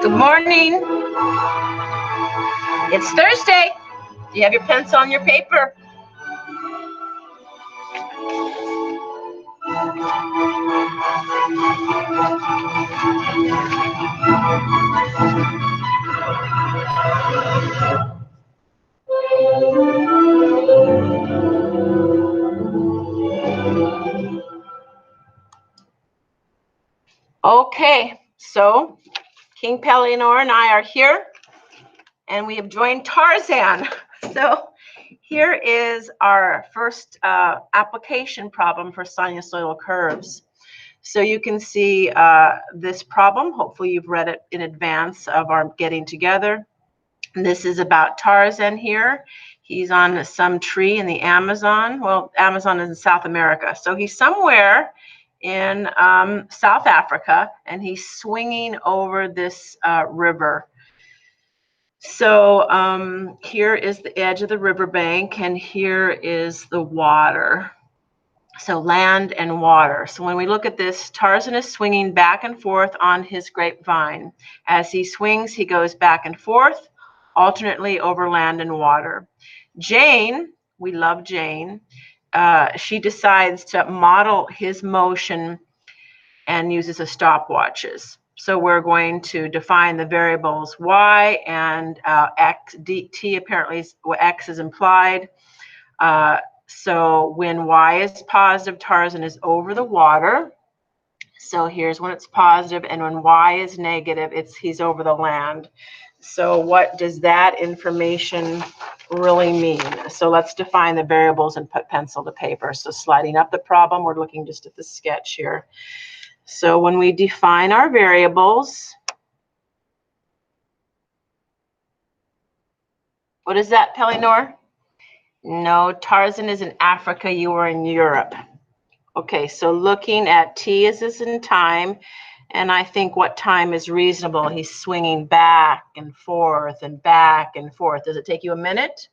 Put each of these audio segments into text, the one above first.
Good morning. It's Thursday. Do you have your pencil and your paper? Okay, so King Pellinor and I are here, and we have joined Tarzan. So here is our first application problem for sinusoidal curves. So you can see this problem. Hopefully you've read it in advance of our getting together. And this is about Tarzan here. He's on some tree in the Amazon. Well, Amazon is in South America. So he's somewhere in South Africa, and he's swinging over this river. So here is the edge of the riverbank, and here is the water. So land and water. So when we look at this, Tarzan is swinging back and forth on his grapevine. As he swings, he goes back and forth, alternately over land and water. Jane, we love Jane, she decides to model his motion and uses a stopwatches. So we're going to define the variables y and x, dt apparently is, x is implied. So when y is positive, Tarzan is over the water. So here's when it's positive, and when y is negative, he's over the land. So what does that information really mean? So let's define the variables and put pencil to paper. So sliding up the problem, we're looking just at the sketch here. So when we define our variables, what is that, Pellinor? No, Tarzan is in Africa, you are in Europe. Okay, so looking at t is in time, and I think what time is reasonable? He's swinging back and forth and back and forth. Does it take you a minute?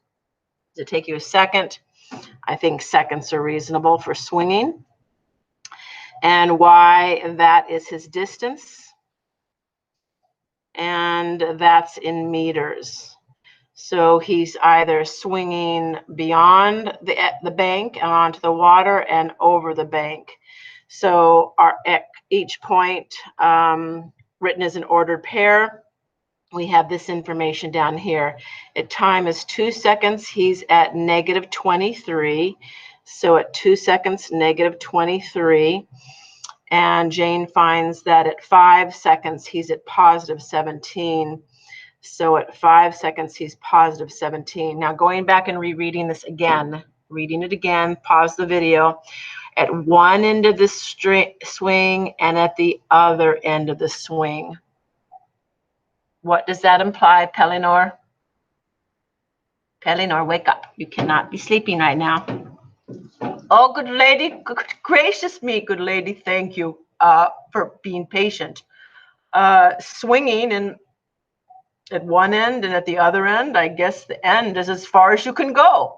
Does it take you a second? I think seconds are reasonable for swinging. And y, that is his distance. And that's in meters. So he's either swinging beyond the bank and onto the water and over the bank. So each point written as an ordered pair. We have this information down here. At time is 2 seconds, he's at negative 23. So at 2 seconds, negative 23. And Jane finds that at 5 seconds, he's at positive 17. So at 5 seconds, he's positive 17. Now going back and rereading this again, reading it again, pause the video. At one end of the swing and at the other end of the swing. What does that imply, Pellinor? Pellinor, wake up. You cannot be sleeping right now. Oh, good lady, gracious me, good lady, thank you for being patient. Swinging and at one end and at the other end, I guess the end is as far as you can go.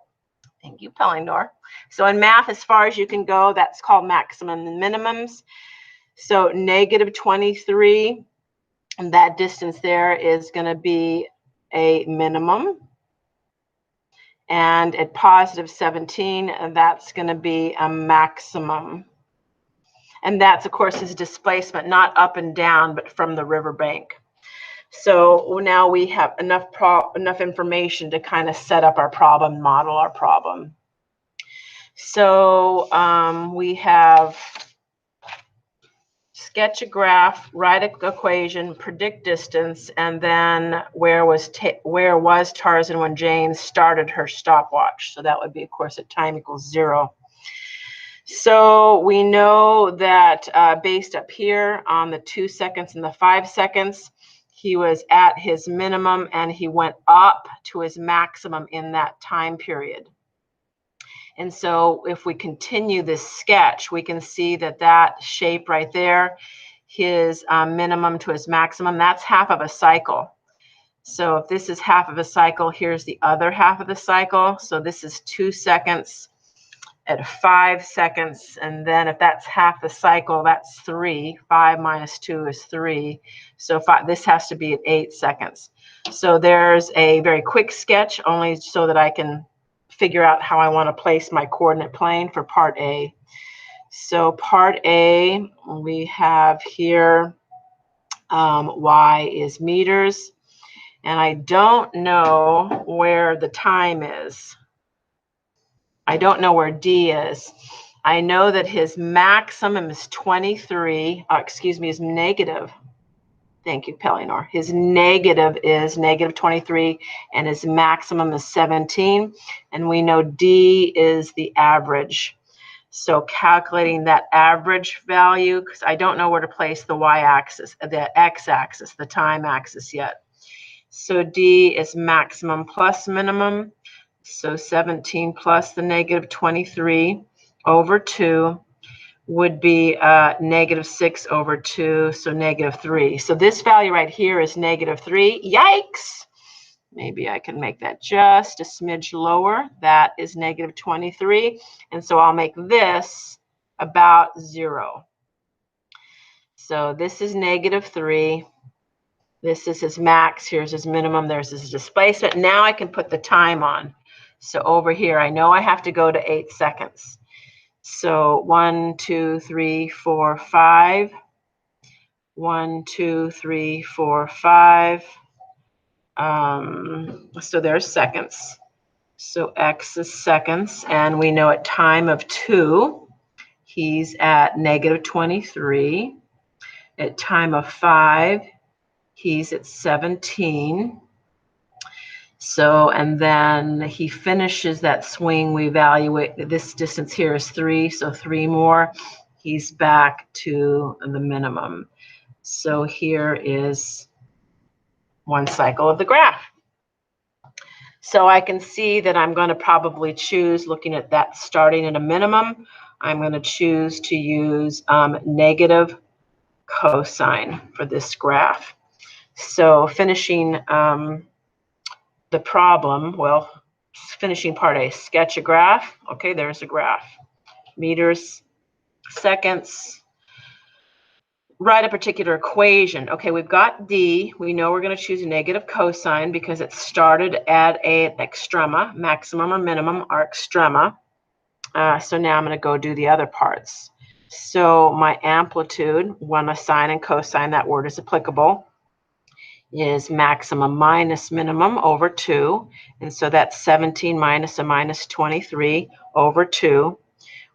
Thank you, Pellinor. So in math, as far as you can go, that's called maximum and minimums. So negative 23, and that distance there is going to be a minimum. And at positive 17, that's going to be a maximum. And that's, of course, his displacement, not up and down, but from the riverbank. So now we have enough information to kind of set up our problem, model our problem. So we have sketch a graph, write an equation, predict distance, and then where was Tarzan when Jane started her stopwatch? So that would be, of course, at time equals 0. So we know that based up here on the 2 seconds and the 5 seconds, he was at his minimum and he went up to his maximum in that time period. And so if we continue this sketch, we can see that that shape right there, his minimum to his maximum, that's half of a cycle. So if this is half of a cycle, here's the other half of the cycle. So this is 2 seconds at 5 seconds. And then if that's half the cycle, that's 3. 5 minus 2 is 3. So this has to be at 8 seconds. So there's a very quick sketch, only so that I can figure out how I want to place my coordinate plane for part A. So part A, we have here y is meters. And I don't know where the time is. I don't know where D is. I know that his maximum is 23, is negative. Thank you, Pellinor. His negative is negative 23, and his maximum is 17. And we know D is the average. So calculating that average value, because I don't know where to place the y-axis, the x-axis, the time axis yet. So D is maximum plus minimum. So 17 plus the negative 23 over 2 would be negative 6 over 2, so negative 3. So this value right here is negative 3. Yikes! Maybe I can make that just a smidge lower. That is negative 23. And so I'll make this about 0. So this is negative 3. This is his max. Here's his minimum. There's his displacement. Now I can put the time on. So over here, I know I have to go to 8 seconds. So 1, 2, 3, 4, 5. 1, 2, 3, 4, 5. So there's seconds. So X is seconds. And we know at time of 2, he's at negative 23. At time of 5, he's at 17. So, and then he finishes that swing. We evaluate this distance here is 3, so 3 more. He's back to the minimum. So here is one cycle of the graph. So I can see that I'm going to probably choose, looking at that starting at a minimum, I'm going to choose to use negative cosine for this graph. So finishing the problem, well, finishing part A, sketch a graph. Okay, there's a graph. Meters, seconds. Write a particular equation. Okay, we've got D. We know we're going to choose a negative cosine because it started at an extrema, maximum or minimum are extrema. So now I'm going to go do the other parts. So my amplitude, when a sine and cosine, that word is applicable, is maximum minus minimum over 2. And so that's 17 minus a minus 23 over 2,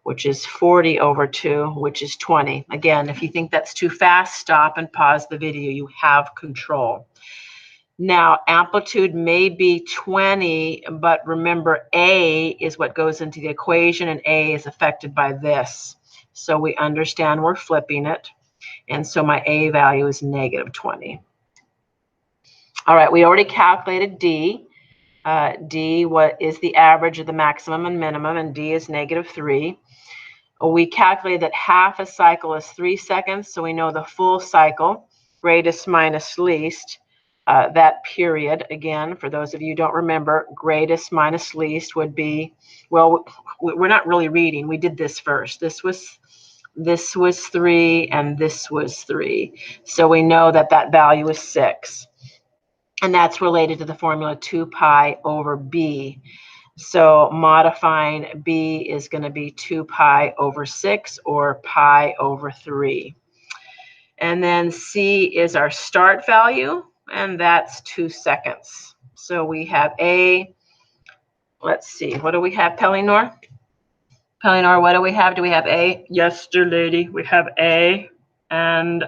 which is 40 over 2, which is 20. Again, if you think that's too fast, stop and pause the video. You have control. Now, amplitude may be 20, but remember A is what goes into the equation, and A is affected by this. So we understand we're flipping it. And so my A value is negative 20. All right, we already calculated D. D what is the average of the maximum and minimum, and D is negative 3. We calculated that half a cycle is 3 seconds, so we know the full cycle, greatest minus least, that period, again, for those of you who don't remember, greatest minus least would be, well, we're not really reading. We did this first. This was 3, and this was 3. So we know that that value is 6. And that's related to the formula 2 pi over b. So modifying b is going to be 2 pi over 6 or pi over 3. And then c is our start value, and that's 2 seconds. So we have A. Let's see. What do we have, Pellinor? Pellinor, what do we have? Do we have A? Yes, dear lady. We have A. And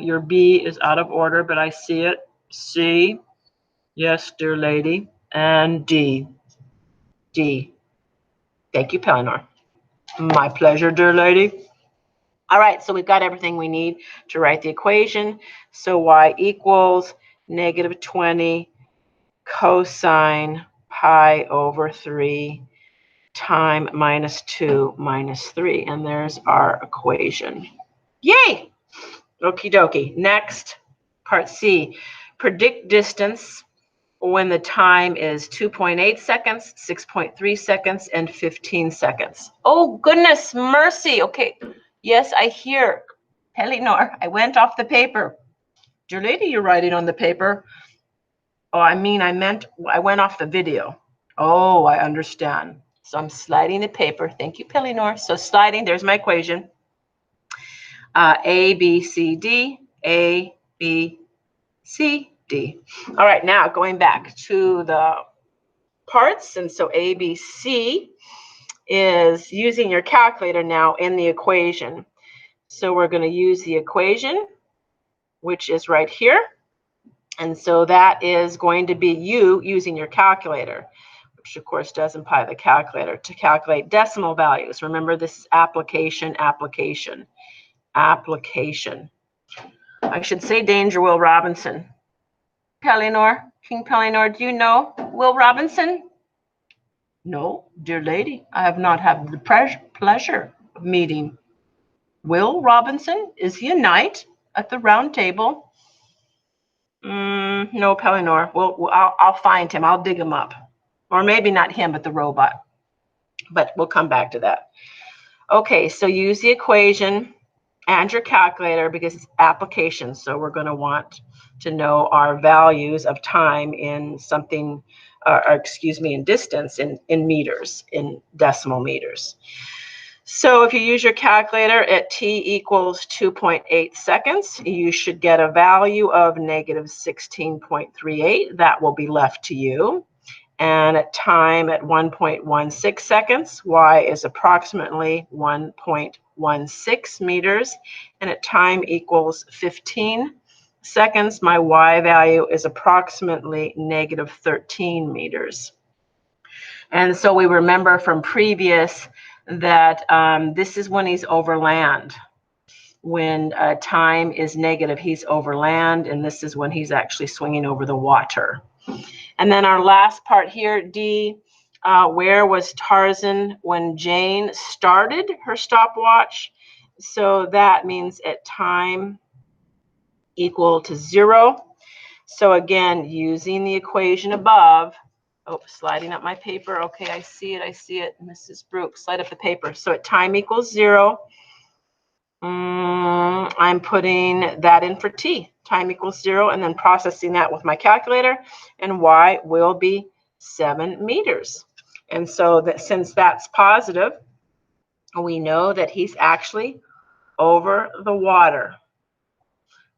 your B is out of order, but I see it. C. Yes, dear lady. And D. D. Thank you, Pellinor. My pleasure, dear lady. All right, so we've got everything we need to write the equation. So y equals negative 20 cosine pi over 3 time minus 2 minus 3. And there's our equation. Yay! Okie dokie. Next, part C. Predict distance when the time is 2.8 seconds, 6.3 seconds, and 15 seconds. Oh, goodness mercy. Okay. Yes, I hear. Pelinor, I went off the paper. Dear lady, you're writing on the paper. Oh, I meant I went off the video. Oh, I understand. So I'm sliding the paper. Thank you, Pelinor. So sliding, there's my equation. A, B, C, D, A, B, C, D. All right, now going back to the parts. And so A, B, C is using your calculator now in the equation. So we're going to use the equation, which is right here. And so that is going to be you using your calculator, which of course does imply the calculator, to calculate decimal values. Remember, this is application, application, application. I should say danger, Will Robinson. Pelinor, King Pelinor, do you know Will Robinson? No, dear lady, I have not had the pleasure of meeting. Will Robinson, is he a knight at the round table? No, Pelinor. I'll find him. I'll dig him up. Or maybe not him, but the robot. But we'll come back to that. Okay, so use the equation and your calculator because it's application. So we're going to want to know our values of time in something, in distance, in meters, in decimal meters. So if you use your calculator at t equals 2.8 seconds, you should get a value of negative 16.38. That will be left to you. And at time at 1.16 seconds, y is approximately 1.16 meters. And at time equals 15 seconds, my y value is approximately negative 13 meters. And so we remember from previous that this is when he's over land. When time is negative, he's over land, and this is when he's actually swinging over the water. And then our last part here, D, where was Tarzan when Jane started her stopwatch? So that means at time equal to 0. So again, using the equation above, sliding up my paper. Okay, I see it. Mrs. Brooks, slide up the paper. So at time equals 0, I'm putting that in for t. Time equals 0, and then processing that with my calculator, and y will be 7 meters. And so that since that's positive, we know that he's actually over the water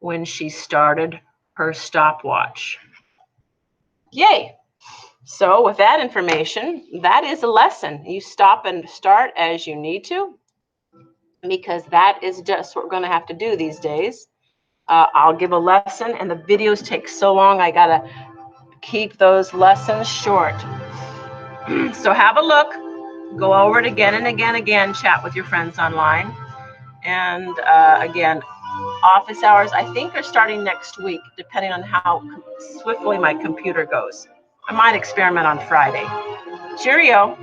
when she started her stopwatch. Yay! So with that information, that is a lesson. You stop and start as you need to, because that is just what we're going to have to do these days. I'll give a lesson, and the videos take so long, I got to keep those lessons short. So have a look, go over it again and again, chat with your friends online. And again, office hours, I think, are starting next week, depending on how swiftly my computer goes. I might experiment on Friday. Cheerio.